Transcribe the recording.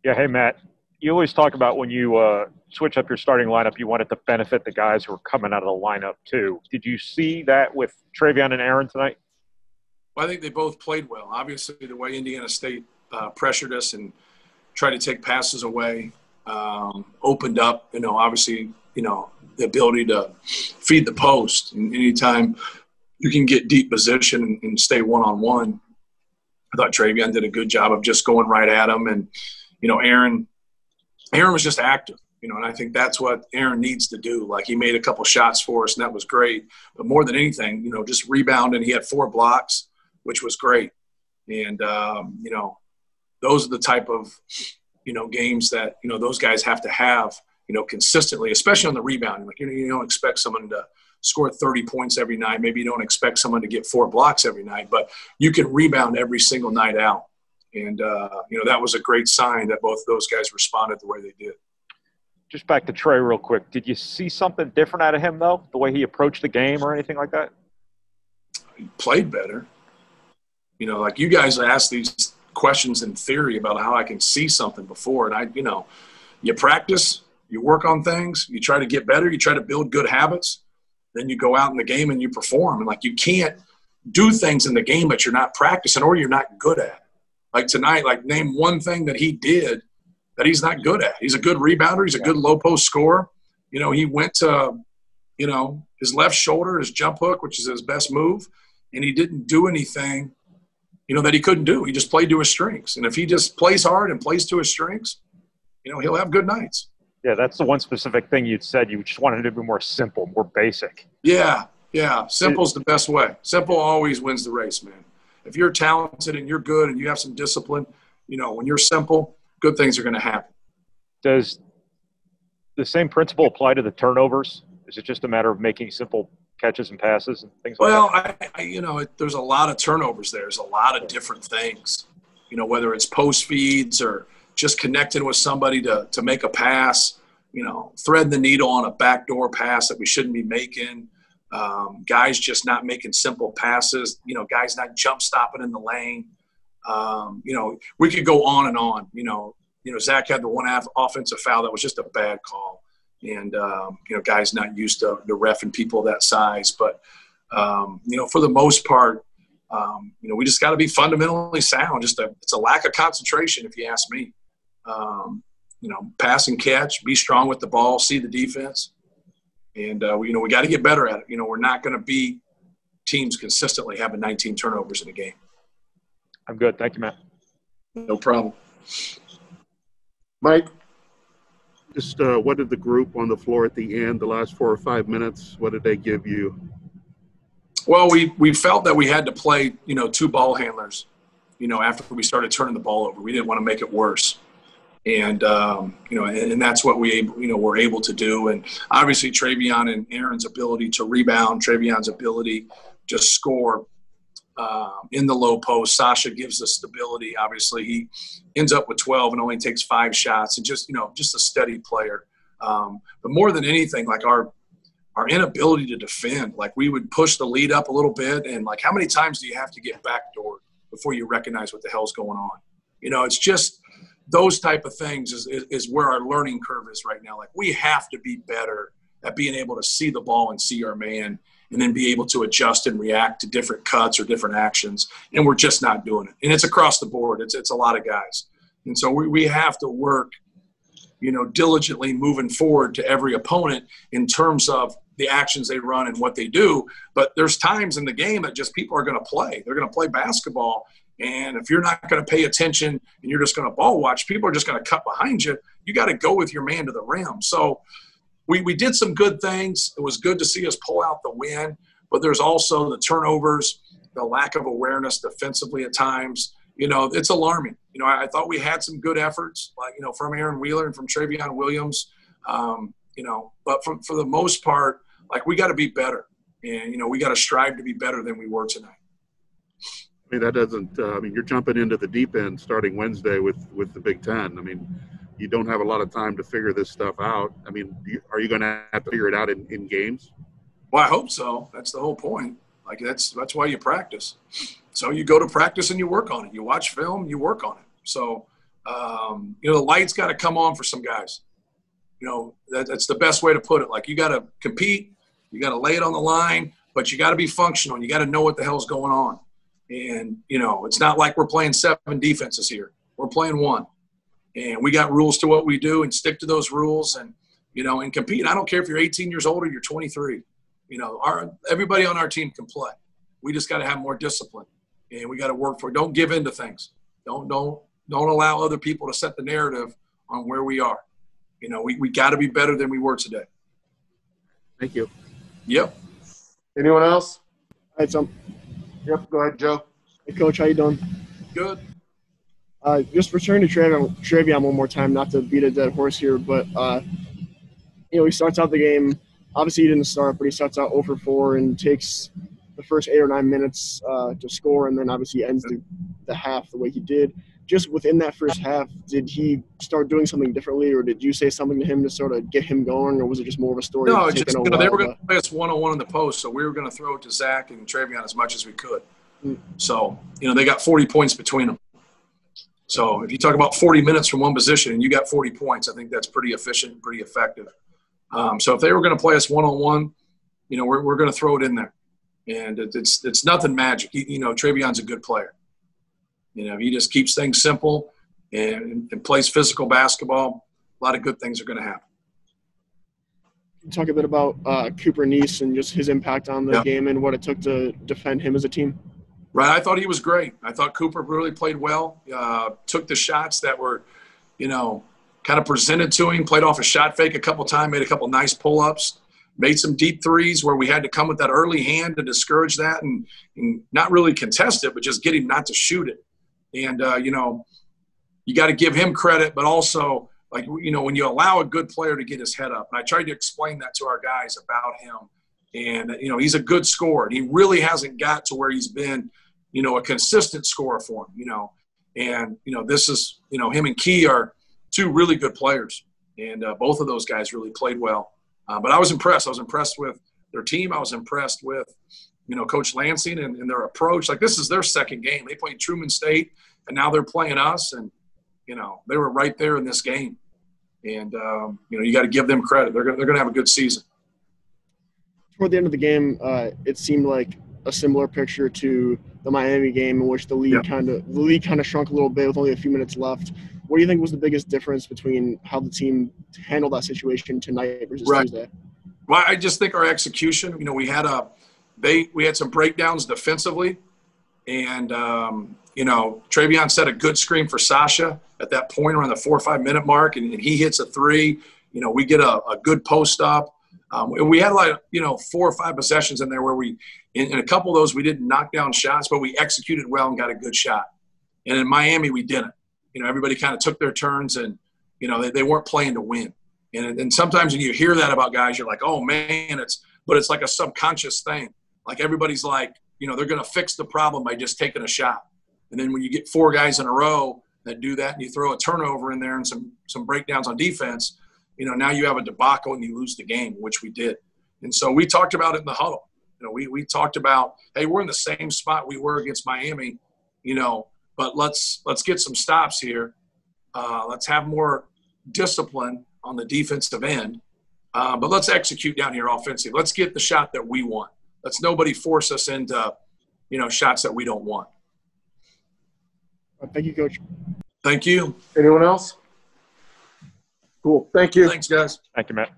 Yeah, hey Matt. You always talk about when you switch up your starting lineup, you want it to benefit the guys who are coming out of the lineup too. Did you see that with Travion and Aaron tonight? Well, I think they both played well. Obviously, the way Indiana State pressured us and tried to take passes away, opened up, obviously, the ability to feed the post. And anytime you can get deep position and stay one-on-one, I thought Travion did a good job of just going right at him. And, Aaron was just active, and I think that's what Aaron needs to do. Like, he made a couple shots for us, and that was great. But more than anything, just rebounding. He had 4 blocks, which was great. And, those are the type of, games that, those guys have to have, consistently, especially on the rebounding. Like, you don't expect someone to score 30 points every night. Maybe you don't expect someone to get 4 blocks every night, but you can rebound every single night out. And, that was a great sign that both of those guys responded the way they did. Just back to Trey real quick. Did you see something different out of him, though, the way he approached the game or anything like that? He played better. Like, you guys asked these questions in theory about how I can see something before. And you practice, you work on things, you try to get better, you try to build good habits, then you go out in the game and you perform. And, like, you can't do things in the game that you're not practicing or you're not good at. Like tonight, like, name one thing that he did that he's not good at. He's a good rebounder. He's a good low post scorer. He went to, his left shoulder, his jump hook, which is his best move, and he didn't do anything, that he couldn't do. He just played to his strengths. And if he just plays hard and plays to his strengths, he'll have good nights. Yeah, that's the one specific thing you'd said. You just wanted it to be more simple, more basic. Yeah. Simple's the best way. Simple always wins the race, man. If you're talented and you're good and you have some discipline, when you're simple, good things are going to happen. Does the same principle apply to the turnovers? Is it just a matter of making simple catches and passes and things like that? Well, there's a lot of turnovers there. There's a lot of different things, whether it's post feeds or just connecting with somebody to make a pass, threading the needle on a backdoor pass that we shouldn't be making. Guys just not making simple passes, guys not jump stopping in the lane. We could go on and on. Zach had the one offensive foul that was just a bad call. And, guys not used to reffing people that size. But, for the most part, we just got to be fundamentally sound. It's a lack of concentration, if you ask me. Pass and catch, be strong with the ball, see the defense. And, we got to get better at it. We're not going to beat teams consistently having 19 turnovers in a game. I'm good. Thank you, Matt. No problem. Mike, just what did the group on the floor at the end, the last 4 or 5 minutes, what did they give you? Well, we felt that we had to play, 2 ball handlers, after we started turning the ball over. We didn't want to make it worse. And, and that's what were able to do. And obviously Travion and Aaron's ability to rebound, Travion's ability to score in the low post. Sasha gives us stability. Obviously he ends up with 12 and only takes 5 shots, and just a steady player. But more than anything, like our inability to defend, like we would push the lead up a little bit. And like, how many times do you have to get backdoored before you recognize what the hell's going on? It's just, those type of things is where our learning curve is right now. Like, we have to be better at being able to see the ball and see our man, and then be able to adjust and react to different cuts or different actions. And we're just not doing it. And it's across the board. It's a lot of guys. And so we have to work, diligently moving forward to every opponent in terms of the actions they run and what they do. But there's times in the game that just people are going to play. They're going to play basketball. And if you're not going to pay attention and you're just going to ball watch, people are just going to cut behind you. You got to go with your man to the rim. So we did some good things. It was good to see us pull out the win, but there's also the turnovers, the lack of awareness defensively at times. It's alarming. I thought we had some good efforts, like, from Aaron Wheeler and from Travion Williams. But for the most part, like, we got to be better. And, we got to strive to be better than we were tonight. I mean, that doesn't you're jumping into the deep end starting Wednesday with the Big Ten. I mean, you don't have a lot of time to figure this stuff out. I mean, are you going to have to figure it out in games? Well, I hope so. That's the whole point. Like, that's why you practice. So you go to practice and you work on it. You watch film, you work on it. So The light's got to come on for some guys. That's the best way to put it. Like, you got to compete, you got to lay it on the line, but you got to be functional, and you got to know what the hell's going on. And, it's not like we're playing 7 defenses here. We're playing 1. And we got rules to what we do, and stick to those rules and compete. I don't care if you're 18 years old or you're 23. Everybody on our team can play. We just got to have more discipline, and we got to work for it. Don't give in to things. Don't allow other people to set the narrative on where we are. We got to be better than we were today. Thank you. Yep. Anyone else? All right, Yep. Go ahead, Joe. Hey, Coach, how you doing? Good. Just returning to Travion one more time, not to beat a dead horse here, but he starts out the game. Obviously, he didn't start, but he starts out 0 for 4 and takes the first 8 or 9 minutes to score, and then obviously ends the half the way he did. Just within that first half, did he start doing something differently, or did you say something to him to sort of get him going, or was it just more of a story? No, just they were going to play us one-on-one in the post, so we were going to throw it to Zach and Travion as much as we could. So, they got 40 points between them. So if you talk about 40 minutes from one position and you got 40 points, I think that's pretty efficient, pretty effective. So if they were going to play us one-on-one, we're going to throw it in there. And it's nothing magic. Travion's a good player. He just keeps things simple and plays physical basketball. A lot of good things are going to happen. Talk a bit about Cooper Neese and just his impact on the game and what it took to defend him as a team. Right. I thought he was great. I thought Cooper really played well, took the shots that were, kind of presented to him, played off a shot fake a couple times, made a couple nice pull-ups, made some deep threes where we had to come with that early hand to discourage that and not really contest it, but just get him not to shoot it. And, you got to give him credit, but also, when you allow a good player to get his head up, and I tried to explain that to our guys about him. And, he's a good scorer. And he really hasn't got to where he's been, a consistent scorer for him, And, this is, him and Key are 2 really good players. And both of those guys really played well. But I was impressed. I was impressed with their team. I was impressed with, Coach Lansing and their approach. Like, this is their second game. They played Truman State, and now they're playing us. And, they were right there in this game. And, you got to give them credit. They're going to have a good season. Toward the end of the game, it seemed like a similar picture to the Miami game in which the league kind of shrunk a little bit with only a few minutes left. What do you think was the biggest difference between how the team handled that situation tonight versus Tuesday? Well, I just think our execution. We had some breakdowns defensively, and Travion set a good screen for Sasha at that point around the 4 or 5 minute mark, and he hits a 3. We get a good post up. We had 4 or 5 possessions in there where in a couple of those we didn't knock down shots, but we executed well and got a good shot. And in Miami we didn't. Everybody kind of took their turns and, they weren't playing to win. And sometimes when you hear that about guys, you're like, oh man, it's like a subconscious thing. Like everybody's like, they're going to fix the problem by just taking a shot. And then when you get 4 guys in a row that do that and you throw a turnover in there and some breakdowns on defense, now you have a debacle and you lose the game, which we did. And so we talked about it in the huddle. We talked about, hey, we're in the same spot we were against Miami, but let's get some stops here. Let's have more discipline on the defensive end. But let's execute down here offensively. Let's get the shot that we want. Let's nobody force us into, shots that we don't want. Thank you, Coach. Thank you. Anyone else? Cool. Thank you. Thanks, guys. Thank you, Matt.